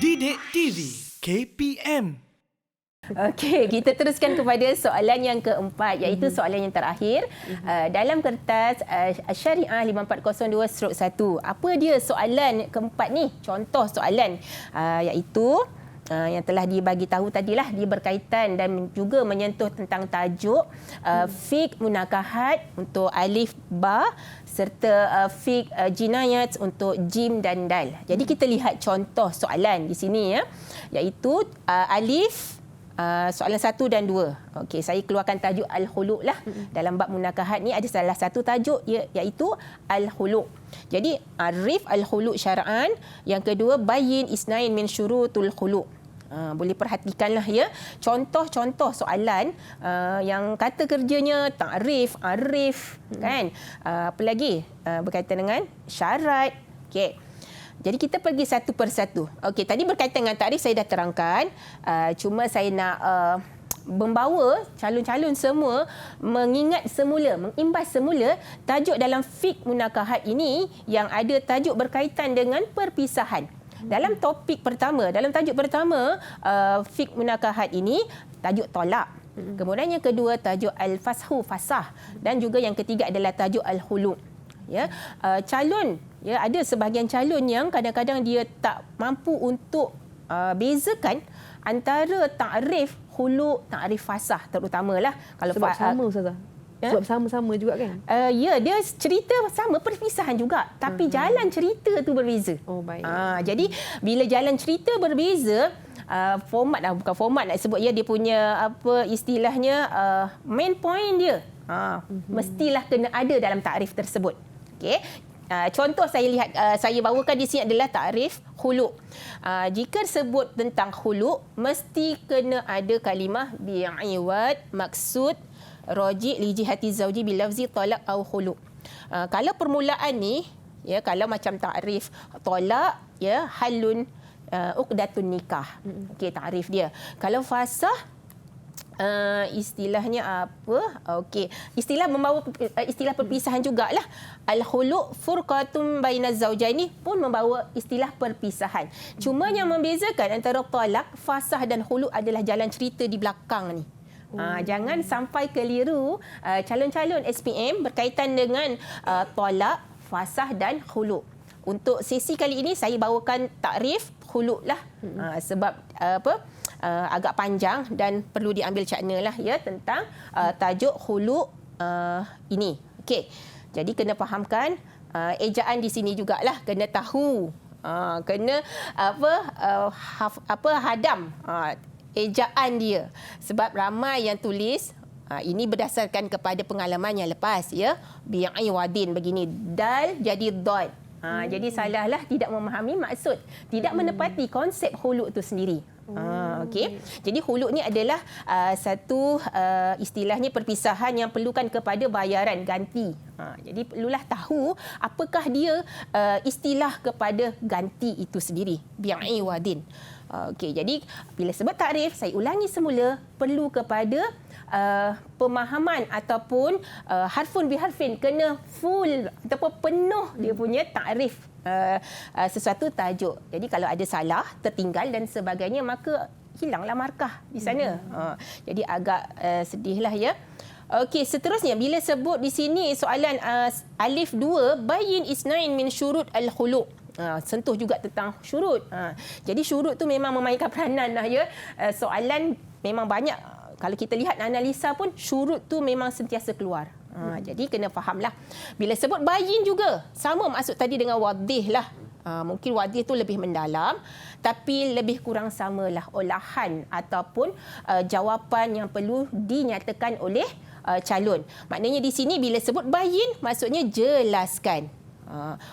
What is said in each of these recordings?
Didik TV KPM. Okey, kita teruskan kepada soalan yang keempat, iaitu soalan yang terakhir. Dalam kertas Syariah 5402/1. Apa dia soalan keempat ni? Contoh soalan iaitu yang telah dibagi tahu tadilah, dia berkaitan dan juga menyentuh tentang tajuk fiqh munakahat untuk alif ba serta fiqh jinayat untuk jim dan dal. Jadi kita lihat contoh soalan di sini ya, iaitu alif soalan 1 dan 2. Okey, saya keluarkan tajuk al-khulu' lah. Dalam bab munakahat ni ada salah satu tajuk iaitu al-khulu'. Jadi arif al-khulu' syar'an, yang kedua bayyin isnain min syurutul khulu'. Boleh perhatikanlah ya contoh-contoh soalan yang kata kerjanya takrif, arif kan. Apa lagi berkaitan dengan syarat. Okey. Jadi kita pergi satu persatu. Okey, tadi berkaitan dengan takrif saya dah terangkan. Cuma saya nak membawa calon-calon semua mengingat semula, mengimbas semula tajuk dalam fiqh munakahat ini yang ada tajuk berkaitan dengan perpisahan. Dalam topik pertama, dalam tajuk pertama fiqh munakahat ini tajuk tolak. Kemudian yang kedua tajuk al-fashu, fasah, dan juga yang ketiga adalah tajuk al-khulu'. Ya, calon ya, ada sebahagian calon yang kadang-kadang dia tak mampu untuk bezakan antara takrif khulu', takrif fasah terutamalah kalau sebab sama Ustazah. Sebab sama-sama juga kan? Ya, dia cerita sama, perpisahan juga. Tapi jalan cerita tu berbeza. Oh, baik. Jadi, bila jalan cerita berbeza, format lah, bukan format nak sebut ya, dia punya apa istilahnya, main point dia. Mestilah kena ada dalam takrif tersebut. Okey. Contoh saya lihat, saya bawakan di sini adalah takrif khulu'. Jika sebut tentang khulu', mesti kena ada kalimah bi'iwad, maksud, raji' li jihati zauji bilafzi talak au khulu'. Kalau permulaan ni ya, kalau macam takrif tolak ya, halun uqdatun nikah. Okey, takrif dia. Kalau fasah istilahnya apa? Okey, istilah membawa istilah perpisahan jugalah. Al-khulu' furqatun bainaz zaujaini pun membawa istilah perpisahan. Cuma yang membezakan antara talak, fasah dan khulu' adalah jalan cerita di belakang ni. Jangan sampai keliru calon-calon SPM berkaitan dengan tolak, fasah dan khulu'. Untuk sesi kali ini saya bawakan takrif khulu' lah. Sebab agak panjang dan perlu diambil cakna lah ya tentang tajuk khulu' ini. Okey. Jadi kena fahamkan ejaan di sini jugalah, kena tahu. Kena hadam ejaan dia, sebab ramai yang tulis ini berdasarkan kepada pengalaman yang lepas ya, bi'i wadin begini, dal jadi dad. Jadi salahlah tidak memahami maksud, tidak menepati konsep khulu' itu sendiri. Okey. Jadi khulu' ni adalah satu istilahnya perpisahan yang perlukan kepada bayaran ganti. Jadi perlulah tahu apakah dia istilah kepada ganti itu sendiri, bi'i wadin. Okey, jadi bila sebut takrif, saya ulangi semula, perlu kepada pemahaman ataupun harfun biharfin, kena full ataupun penuh dia punya takrif sesuatu tajuk. Jadi kalau ada salah, tertinggal dan sebagainya, maka hilanglah markah di sana. Jadi agak sedihlah ya. Okey, seterusnya bila sebut di sini soalan alif 2, bayyin isnain min syurut al-khulu'. Sentuh juga tentang syurut. Jadi syurut tu memang memainkan peranan lah ya. Soalan memang banyak. Kalau kita lihat analisa pun, syurut tu memang sentiasa keluar. Jadi kena fahamlah. Bila sebut bayyin juga, sama maksud tadi dengan wadih lah. Mungkin wadih tu lebih mendalam, tapi lebih kurang samalah olahan ataupun jawapan yang perlu dinyatakan oleh calon. Maknanya di sini bila sebut bayyin, maksudnya jelaskan.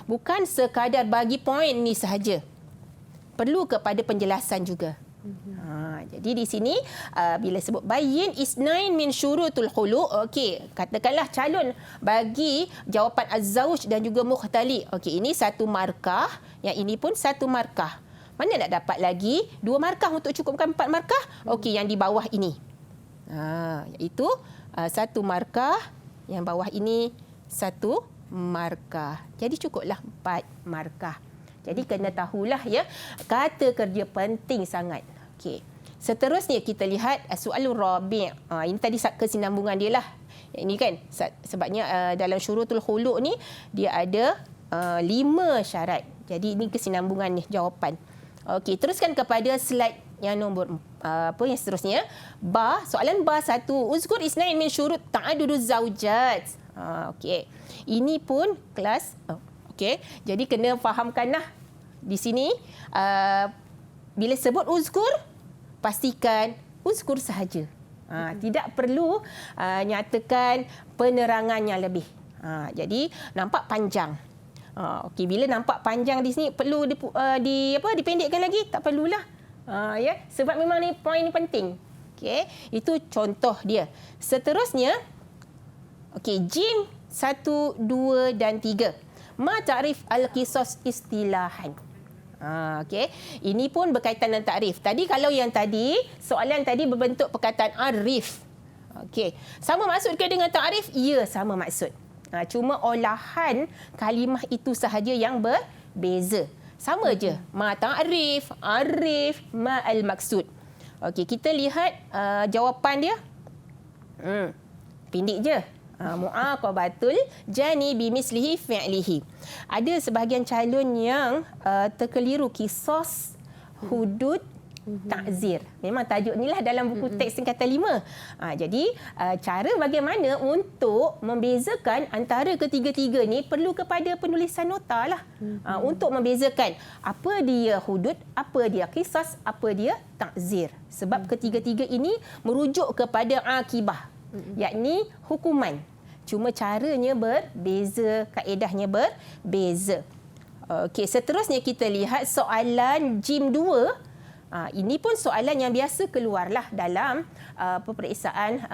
Bukan sekadar bagi poin ni sahaja. Perlu kepada penjelasan juga. Jadi di sini bila sebut bayyin isnain min syurutul khulu', okey, katakanlah calon bagi jawapan az-zauj dan juga mukhtali. Okey, ini satu markah, yang ini pun satu markah. Mana nak dapat lagi 2 markah untuk cukupkan 4 markah? Okey, yang di bawah ini. Iaitu satu markah, yang bawah ini satu markah. Jadi cukuplah 4 markah. Jadi kena tahulah ya, kata kerja penting sangat. Okey. Seterusnya kita lihat soalul rabi'. Ini tadi kesinambungan dia lah. Ini kan sebabnya dalam syurutul khulu' ni dia ada 5 syarat. Jadi ini kesinambungan ni jawapan. Okey, teruskan kepada slide yang nombor yang seterusnya. Soalan 1. Uzkur isnain min syurut ta'aduduz zaujat. Okey. Ini pun kelas okey. Jadi kena fahamkanlah di sini bila sebut uzkur, pastikan uzkur sahaja. Tidak perlu nyatakan penerangannya lebih. Jadi nampak panjang. Okey, bila nampak panjang di sini perlu dipendekkan lagi? Tak perlulah. Ya, sebab memang ni poin ni penting. Okey, itu contoh dia. Seterusnya okey, jim 1, 2 dan 3. Ma ta'rif al-qisas istilahan. Okey. Ini pun berkaitan dengan takrif. Tadi kalau yang tadi, soalan tadi berbentuk perkataan arif. Okey. Sama maksud ke dengan takrif? Ya, sama maksud. Cuma olahan kalimah itu sahaja yang berbeza. Sama je. Ma ta'rif, arif, ma al-maksud. Okey, kita lihat jawapan dia. Pendek je. Mu'aqabatul jani bimislihi fi'lihi. Ada sebahagian calon yang terkeliru kisos, hudud, ta'zir. Memang tajuk inilah dalam buku teks tingkatan 5. Jadi cara bagaimana untuk membezakan antara ketiga-tiga ni perlu kepada penulisan nota lah. Untuk membezakan apa dia hudud, apa dia kisos, apa dia ta'zir. Sebab ketiga-tiga ini merujuk kepada akibah. Yakni hukuman. Cuma caranya berbeza, kaedahnya berbeza. Okey, seterusnya kita lihat soalan jim 2. Ini pun soalan yang biasa keluarlah dalam peperiksaan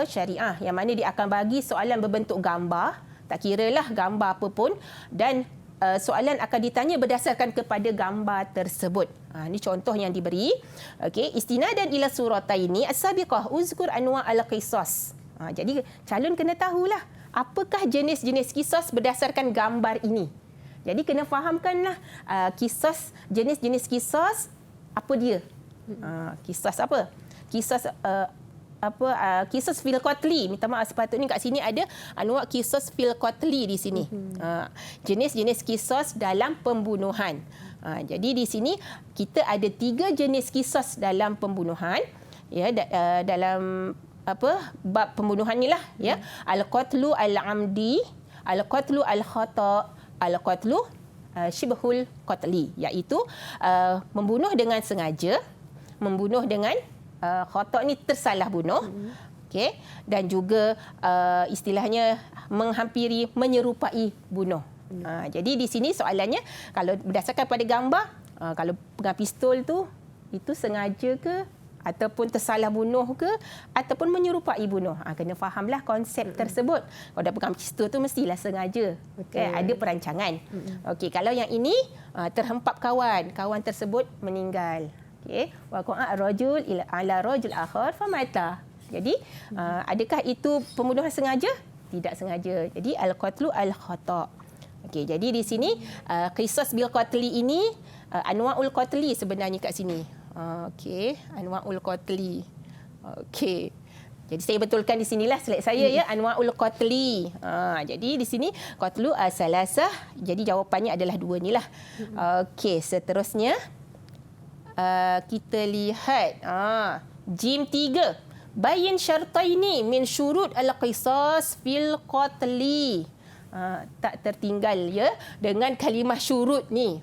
syariah, yang mana dia akan bagi soalan berbentuk gambar, tak kiralah gambar apa pun, dan soalan akan ditanya berdasarkan kepada gambar tersebut. Ini contoh yang diberi. Okey, istinadan ila surataini as-sabiqah uzkur anwa' al-qisas. Jadi calon kena tahulah apakah jenis-jenis kisas berdasarkan gambar ini. Jadi kena fahamkanlah kisas, jenis-jenis kisas apa dia. Kisas apa? Kisas kisas fil qatli. Minta maaf, sepatutnya kat sini ada anwa' kisas fil qatli di sini. Jenis-jenis kisas dalam pembunuhan. Jadi di sini kita ada 3 jenis kisas dalam pembunuhan, ya, dalam bab pembunuhan ni lah, ya. Al-qatlu al-amdi, al-qatlu al-khata', al-qatlu syibhul qatli, iaitu membunuh dengan sengaja, membunuh dengan khata' ni tersalah bunuh, okey, dan juga istilahnya menghampiri, menyerupai bunuh. Jadi di sini soalannya kalau berdasarkan pada gambar, kalau pegang pistol tu itu sengaja ke ataupun tersalah bunuh ke ataupun menyerupai bunuh. Kena fahamlah konsep tersebut. Kalau dah pegang pistol tu mestilah sengaja. Okay, ada perancangan. Okey, kalau yang ini terhempap kawan tersebut meninggal. Okey, wa qa'a rajul ala rajul akhar famata. Jadi adakah itu pembunuhan sengaja? Tidak sengaja. Jadi al-qatlu al-khata'. Okey, jadi di sini qisas bil qatli ini anwa'ul qatli sebenarnya kat sini. Okey, anwa'ul qatli. Okey. Jadi saya betulkan di sinilah slide saya, ya, anwa'ul qatli. Jadi di sini qatlu salasah. Jadi jawapannya adalah 2 ni lah. Okey, seterusnya kita lihat jim 3. Bayin syartaini min syurut al-qisas fil qatli. Tak tertinggal, ya, dengan kalimah syurut ni.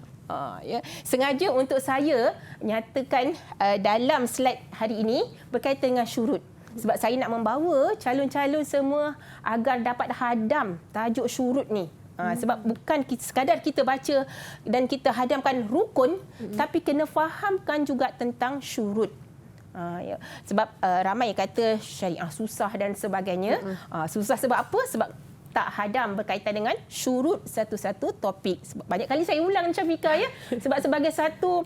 Ya. Sengaja untuk saya nyatakan dalam slide hari ini berkaitan dengan syurut. Sebab saya nak membawa calon-calon semua agar dapat hadam tajuk syurut ni. Sebab bukan sekadar kita baca dan kita hadamkan rukun, tapi kena fahamkan juga tentang syurut. Ya. Sebab ramai yang kata syariah susah dan sebagainya. Susah sebab apa? Sebab tak hadam berkaitan dengan syurut satu-satu topik. Banyak kali saya ulang Syafiqah, ya. Sebab sebagai satu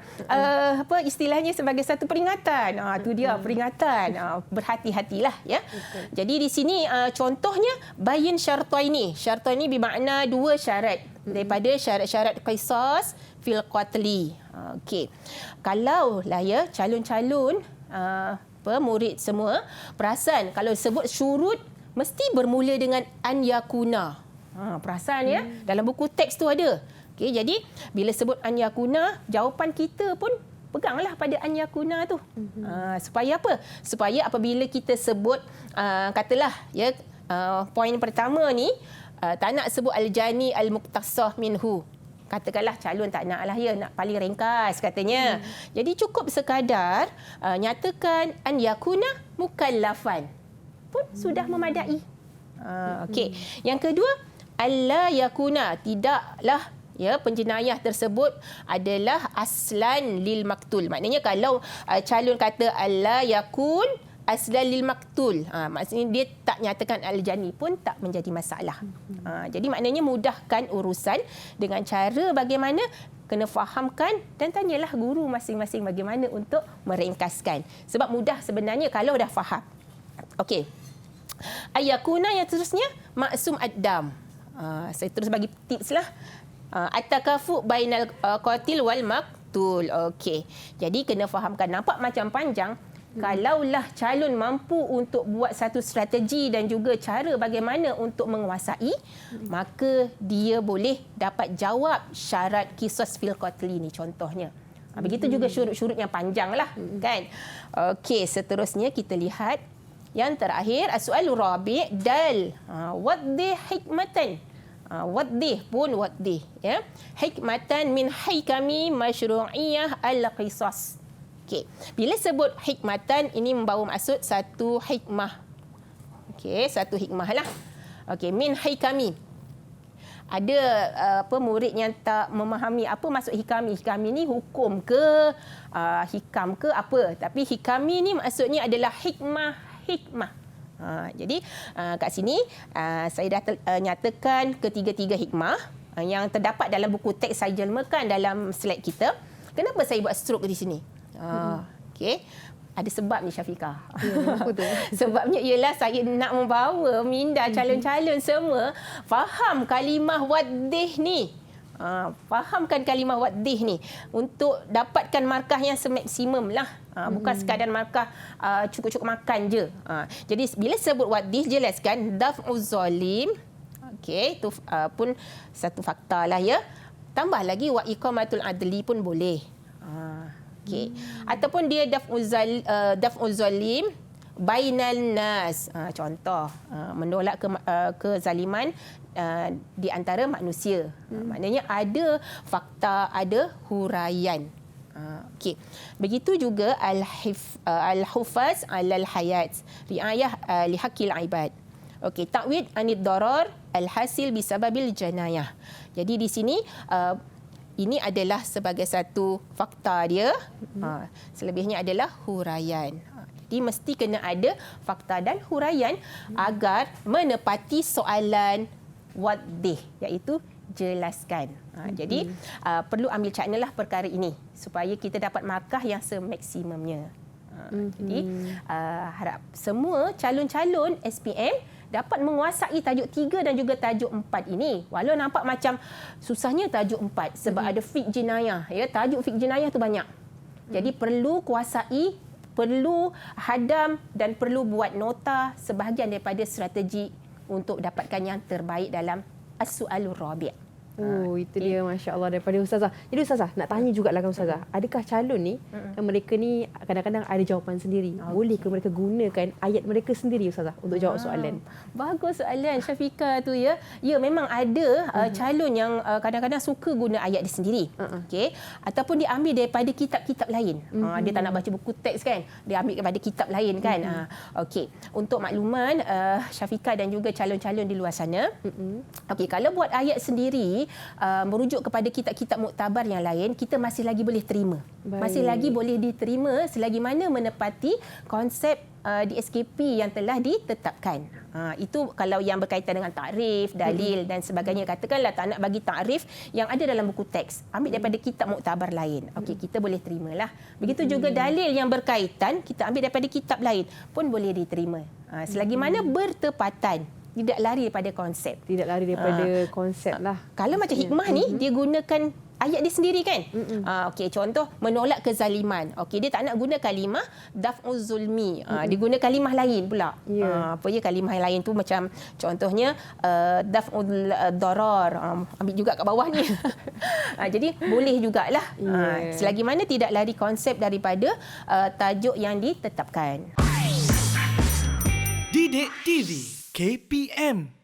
istilahnya sebagai satu peringatan. Itu dia peringatan. Berhati-hatilah, ya. Jadi di sini contohnya bayin syartaini. Syartaini bermakna 2 syarat daripada syarat-syarat qisas fil qatli. Okey. Kalau lah ya calon-calon murid semua perasan kalau sebut syurut mesti bermula dengan an yakuna. Perasan ya, dalam buku teks tu ada. Okey, jadi bila sebut an yakuna, jawapan kita pun peganglah pada an yakuna tu. Supaya apa? Supaya apabila kita sebut katalah ya poin pertama ni tak nak sebut al-jani al-muqtasah minhu. Katakanlah calon tak nak lah ya, nak paling ringkas katanya. Jadi cukup sekadar nyatakan an yakuna mukallafan pun sudah memadai. Okey. Yang kedua, alla yakuna, tidaklah ya penjenayah tersebut adalah aslan lil maktul. Maknanya kalau calon kata alla yakun aslan lil maktul, maksudnya dia tak nyatakan al-jani pun tak menjadi masalah. Jadi maknanya mudahkan urusan dengan cara bagaimana kena fahamkan dan tanyalah guru masing-masing bagaimana untuk meringkaskan. Sebab mudah sebenarnya kalau dah faham. Okey. Ayakuna yang terusnya maksum ad-dam. Saya terus bagi tips lah. At-takafu bainal qatil wal maqtul. Okey. Jadi kena fahamkan, nampak macam panjang. Kalaulah calon mampu untuk buat satu strategi dan juga cara bagaimana untuk menguasai, maka dia boleh dapat jawab syarat qisas fil qatli ni contohnya. Begitu juga syurut-syurut yang panjang lah, kan? Okey, seterusnya kita lihat yang terakhir, as-su'alur rabi' dal. Waddih hikmatan. Waddih pun waddih, ya. Hikmatan min hikami masyru'iyah al-qisas. Okey. Bila sebut hikmatan, ini membawa maksud satu hikmah. Okey, satu hikmah lah. Okey, min hikami. Ada murid yang tak memahami apa maksud hikami. Hikami ni hukum ke, hikam ke apa. Tapi hikami ni maksudnya adalah hikmah. Jadi kat sini saya dah nyatakan ketiga-tiga hikmah yang terdapat dalam buku teks saya jelmakan dalam slide kita. Kenapa saya buat stroke di sini? Okey. Ada sebab ni Syafiqah. Ya, apa tu? Sebabnya ialah saya nak membawa minda calon-calon semua faham kalimah waddih ni. Fahamkan kalimah waddih ni untuk dapatkan markah yang semaksimum lah. Bukan sekadar markah cukup-cukup makan je. Jadi bila sebut waddih, jelaskan daf'uz zalim. Okey, itu pun satu fakta lah ya. Tambah lagi wa iqamatul adli pun boleh. Okey. Ataupun dia daf'uz zalim bainal nas. Contoh, menolak kezaliman di antara manusia. Maknanya ada fakta, ada huraian. Okey. Begitu juga al-hufaz alal hayat, riayah li haqqil ibad. Okey, ta'wid anid darar al-hasil bisababil janayah. Jadi di sini ini adalah sebagai satu fakta dia. Selebihnya adalah huraian. Jadi mesti kena ada fakta dan huraian agar menepati soalan waddih, iaitu jelaskan. Jadi perlu ambil caknalah perkara ini supaya kita dapat markah yang semaksimumnya. Jadi harap semua calon-calon SPM dapat menguasai tajuk 3 dan juga tajuk 4 ini. Walau nampak macam susahnya tajuk 4 sebab ada fiqh jinayah, ya, tajuk fiqh jinayah tu banyak. Jadi perlu kuasai, perlu hadam dan perlu buat nota sebahagian daripada strategi untuk dapatkan yang terbaik dalam as-su'alur rabi'. Oh, itu dia, Masya Allah, daripada Ustazah. Jadi Ustazah, nak tanya jugalah kan Ustazah, adakah calon ni, mereka ni kadang-kadang ada jawapan sendiri? Boleh ke mereka gunakan ayat mereka sendiri Ustazah untuk jawab soalan? Bagus soalan Syafiqah tu ya. Ya, memang ada calon yang kadang-kadang suka guna ayat dia sendiri. Okey. Ataupun dia ambil daripada kitab-kitab lain. Dia tak nak baca buku teks kan. Dia ambil daripada kitab lain kan. Okey. Untuk makluman Syafiqah dan juga calon-calon di luar sana. Okey, kalau buat ayat sendiri merujuk kepada kitab-kitab muktabar yang lain, kita masih lagi boleh terima. Baik. Masih lagi boleh diterima selagi mana menepati konsep di SKP yang telah ditetapkan. Itu kalau yang berkaitan dengan takrif, dalil dan sebagainya. Katakanlah tak nak bagi takrif yang ada dalam buku teks, ambil daripada kitab muktabar lain. Okey, kita boleh terimalah. Begitu juga dalil yang berkaitan, kita ambil daripada kitab lain pun boleh diterima. Selagi mana bertepatan, tidak lari daripada konsep. Tidak lari daripada konsep lah. Kalau macam hikmah ni, dia gunakan ayat dia sendiri kan. Okey, contoh menolak kezaliman. Okey, dia tak nak guna kalimah daf'uz zulmi. Dia guna kalimah lain pula. Apa ya kalimah lain tu macam contohnya daf'ul darar. Ambil juga kat bawah ni. Jadi boleh jugalah. Selagi mana tidak lari konsep daripada tajuk yang ditetapkan. Didik TV KPM